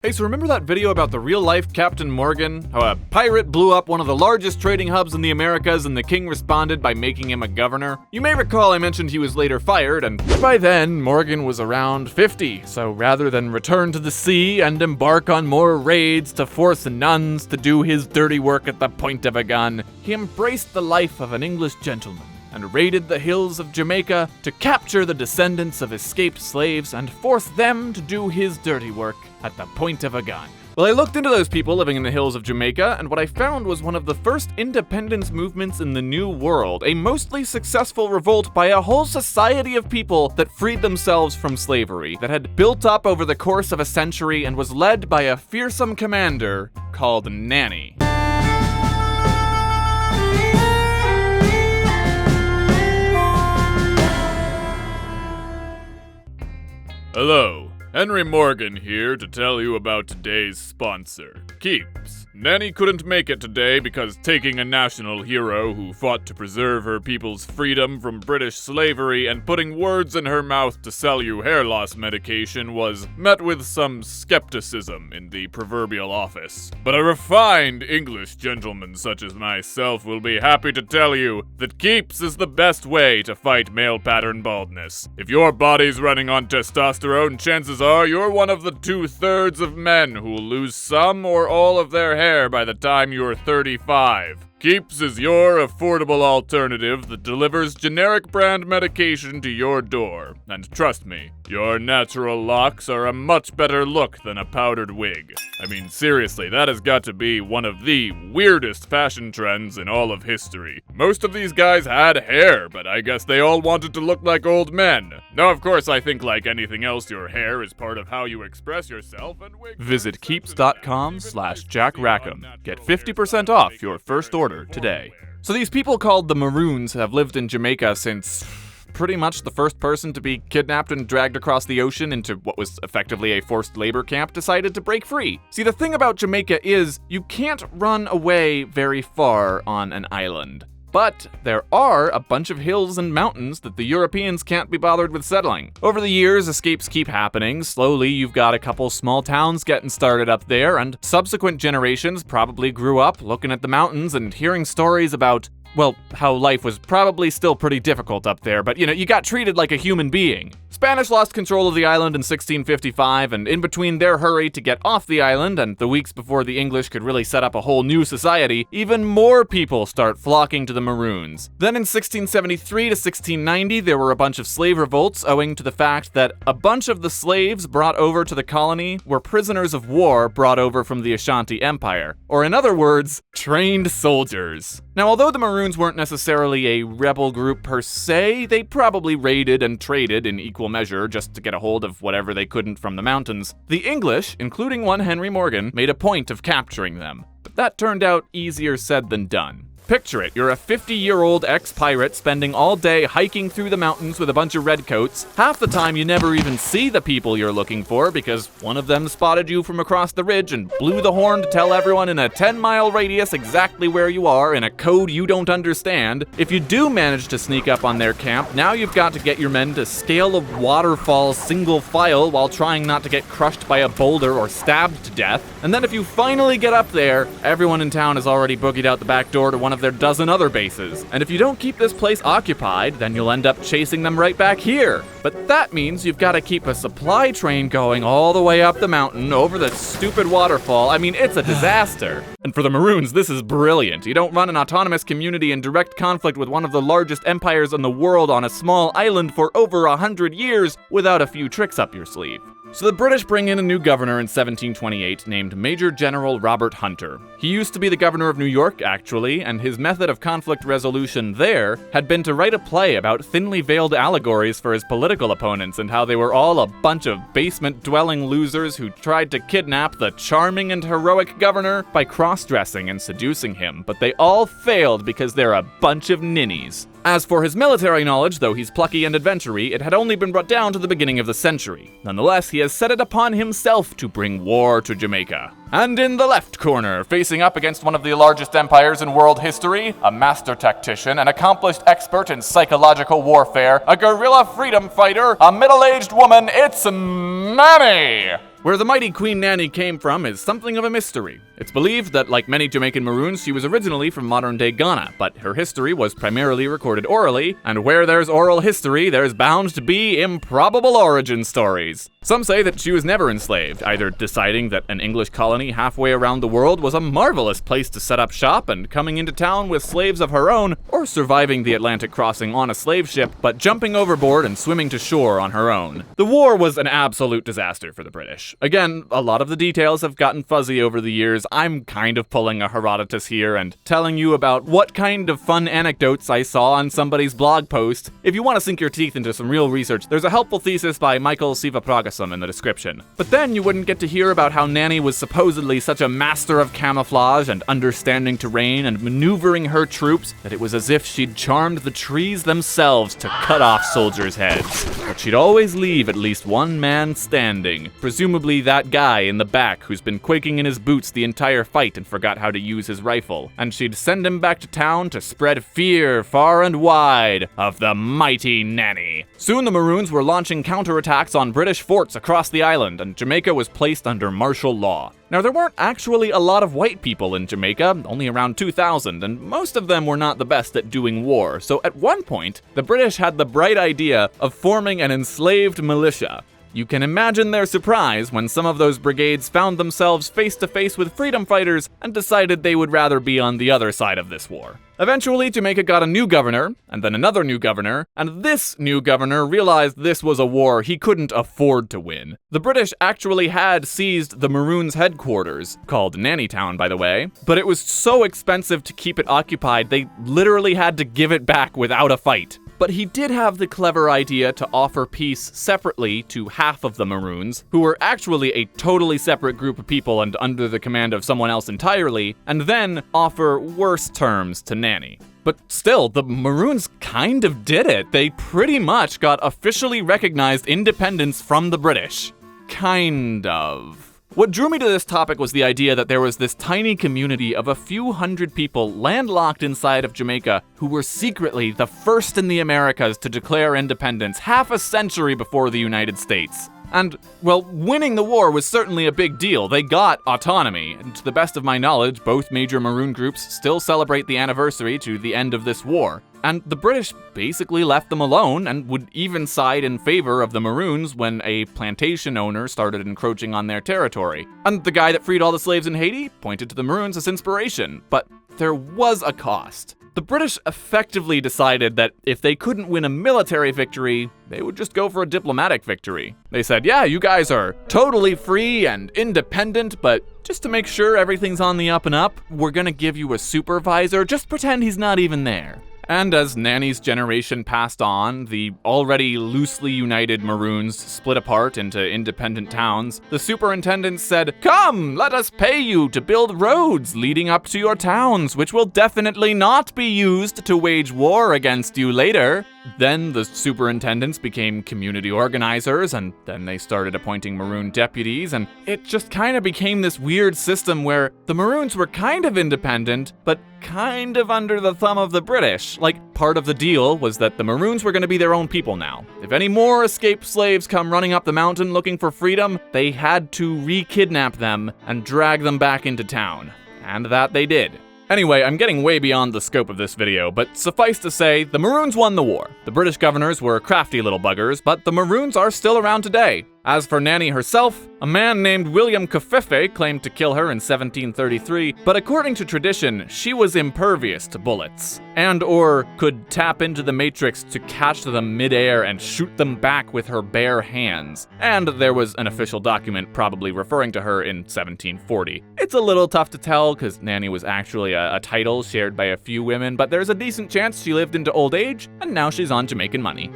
Hey, so remember that video about the real-life Captain Morgan? How a pirate blew up one of the largest trading hubs in the Americas and the king responded by making him a governor? You may recall I mentioned he was later fired, and by then, Morgan was around 50, so rather than return to the sea and embark on more raids to force nuns to do his dirty work at the point of a gun, he embraced the life of an English gentleman and raided the hills of Jamaica to capture the descendants of escaped slaves and force them to do his dirty work at the point of a gun. Well, I looked into those people living in the hills of Jamaica, and what I found was one of the first independence movements in the New World, a mostly successful revolt by a whole society of people that freed themselves from slavery, that had built up over the course of a century and was led by a fearsome commander called Nanny. Hello, Henry Morgan here to tell you about today's sponsor, Keeps. Nanny couldn't make it today because taking a national hero who fought to preserve her people's freedom from British slavery and putting words in her mouth to sell you hair loss medication was met with some skepticism in the proverbial office. But a refined English gentleman such as myself will be happy to tell you that Keeps is the best way to fight male pattern baldness. If your body's running on testosterone, chances are you're one of the 2/3 of men who'll lose some or all of their hair by the time you're 35. Keeps is your affordable alternative that delivers generic brand medication to your door. And trust me, your natural locks are a much better look than a powdered wig. I mean, seriously, that has got to be one of the weirdest fashion trends in all of history. Most of these guys had hair, but I guess they all wanted to look like old men. Now, of course, I think like anything else, your hair is part of how you express yourself, and wigs... Visit keeps.com/JackRackham. Get 50% off your first order today. So these people called the Maroons have lived in Jamaica since pretty much the first person to be kidnapped and dragged across the ocean into what was effectively a forced labor camp decided to break free. See, the thing about Jamaica is you can't run away very far on an island. But there are a bunch of hills and mountains that the Europeans can't be bothered with settling. Over the years, escapes keep happening. Slowly, you've got a couple small towns getting started up there, and subsequent generations probably grew up looking at the mountains and hearing stories about, well, how life was probably still pretty difficult up there, but you got treated like a human being. Spanish lost control of the island in 1655, and in between their hurry to get off the island and the weeks before the English could really set up a whole new society, even more people start flocking to the Maroons. Then in 1673 to 1690, there were a bunch of slave revolts owing to the fact that a bunch of the slaves brought over to the colony were prisoners of war brought over from the Ashanti Empire, or in other words, trained soldiers. Now, although the Maroons weren't necessarily a rebel group per se, they probably raided and traded in equal measure just to get a hold of whatever they couldn't from the mountains. The English, including one Henry Morgan, made a point of capturing them, but that turned out easier said than done. Picture it, you're a 50-year-old ex-pirate spending all day hiking through the mountains with a bunch of redcoats. Half the time you never even see the people you're looking for because one of them spotted you from across the ridge and blew the horn to tell everyone in a 10-mile radius exactly where you are in a code you don't understand. If you do manage to sneak up on their camp, now you've got to get your men to scale a waterfall single file while trying not to get crushed by a boulder or stabbed to death. And then if you finally get up there, everyone in town has already boogied out the back door to one of their dozen other bases. And if you don't keep this place occupied, then you'll end up chasing them right back here. But that means you've got to keep a supply train going all the way up the mountain over the stupid waterfall. I mean, it's a disaster. And for the Maroons, this is brilliant. You don't run an autonomous community in direct conflict with one of the largest empires in the world on a small island for over 100 years without a few tricks up your sleeve. So the British bring in a new governor in 1728 named Major General Robert Hunter. He used to be the governor of New York, actually, and his method of conflict resolution there had been to write a play about thinly veiled allegories for his political opponents and how they were all a bunch of basement-dwelling losers who tried to kidnap the charming and heroic governor by cross-dressing and seducing him, but they all failed because they're a bunch of ninnies. As for his military knowledge, though he's plucky and adventure-y, it had only been brought down to the beginning of the century. Nonetheless, he has set it upon himself to bring war to Jamaica. And in the left corner, facing up against one of the largest empires in world history, a master tactician, an accomplished expert in psychological warfare, a guerrilla freedom fighter, a middle-aged woman, it's Nanny! Where the mighty Queen Nanny came from is something of a mystery. It's believed that, like many Jamaican maroons, she was originally from modern-day Ghana, but her history was primarily recorded orally, and where there's oral history, there's bound to be improbable origin stories. Some say that she was never enslaved, either deciding that an English colony halfway around the world was a marvelous place to set up shop and coming into town with slaves of her own, or surviving the Atlantic crossing on a slave ship, but jumping overboard and swimming to shore on her own. The war was an absolute disaster for the British. Again, a lot of the details have gotten fuzzy over the years. I'm kind of pulling a Herodotus here and telling you about what kind of fun anecdotes I saw on somebody's blog post. If you want to sink your teeth into some real research, there's a helpful thesis by Michael Sivapragasam in the description. But then you wouldn't get to hear about how Nanny was supposedly such a master of camouflage and understanding terrain and maneuvering her troops that it was as if she'd charmed the trees themselves to cut off soldiers' heads. But she'd always leave at least one man standing, presumably that guy in the back who's been quaking in his boots the entire fight and forgot how to use his rifle. And she'd send him back to town to spread fear far and wide of the mighty Nanny. Soon the Maroons were launching counterattacks on British forts across the island, and Jamaica was placed under martial law. Now, there weren't actually a lot of white people in Jamaica, only around 2,000, and most of them were not the best at doing war, so at one point, the British had the bright idea of forming an enslaved militia. You can imagine their surprise when some of those brigades found themselves face to face with freedom fighters and decided they would rather be on the other side of this war. Eventually, Jamaica got a new governor, and then another new governor, and this new governor realized this was a war he couldn't afford to win. The British actually had seized the Maroons' headquarters, called Nanny Town by the way, but it was so expensive to keep it occupied they literally had to give it back without a fight. But he did have the clever idea to offer peace separately to half of the Maroons, who were actually a totally separate group of people and under the command of someone else entirely, and then offer worse terms to Nanny. But still, the Maroons kind of did it. They pretty much got officially recognized independence from the British. Kind of. What drew me to this topic was the idea that there was this tiny community of a few hundred people landlocked inside of Jamaica who were secretly the first in the Americas to declare independence half a century before the United States. And, well, winning the war was certainly a big deal. They got autonomy, and to the best of my knowledge, both major Maroon groups still celebrate the anniversary to the end of this war. And the British basically left them alone and would even side in favor of the Maroons when a plantation owner started encroaching on their territory. And the guy that freed all the slaves in Haiti pointed to the Maroons as inspiration, but there was a cost. The British effectively decided that if they couldn't win a military victory, they would just go for a diplomatic victory. They said, yeah, you guys are totally free and independent, but just to make sure everything's on the up and up, we're gonna give you a supervisor. Just pretend he's not even there. And as Nanny's generation passed on, the already loosely united Maroons split apart into independent towns. The superintendent said, "Come, let us pay you to build roads leading up to your towns, which will definitely not be used to wage war against you later." Then the superintendents became community organizers, and then they started appointing Maroon deputies, and it just kind of became this weird system where the Maroons were kind of independent, but kind of under the thumb of the British. Like, part of the deal was that the Maroons were going to be their own people now. If any more escaped slaves come running up the mountain looking for freedom, they had to re-kidnap them and drag them back into town. And that they did. Anyway, I'm getting way beyond the scope of this video, but suffice to say, the Maroons won the war. The British governors were crafty little buggers, but the Maroons are still around today. As for Nanny herself, a man named William Kafefe claimed to kill her in 1733, but according to tradition, she was impervious to bullets, and/or could tap into the Matrix to catch them mid-air and shoot them back with her bare hands. And there was an official document probably referring to her in 1740. It's a little tough to tell, because Nanny was actually a title shared by a few women, but there's a decent chance she lived into old age, and now she's on Jamaican money.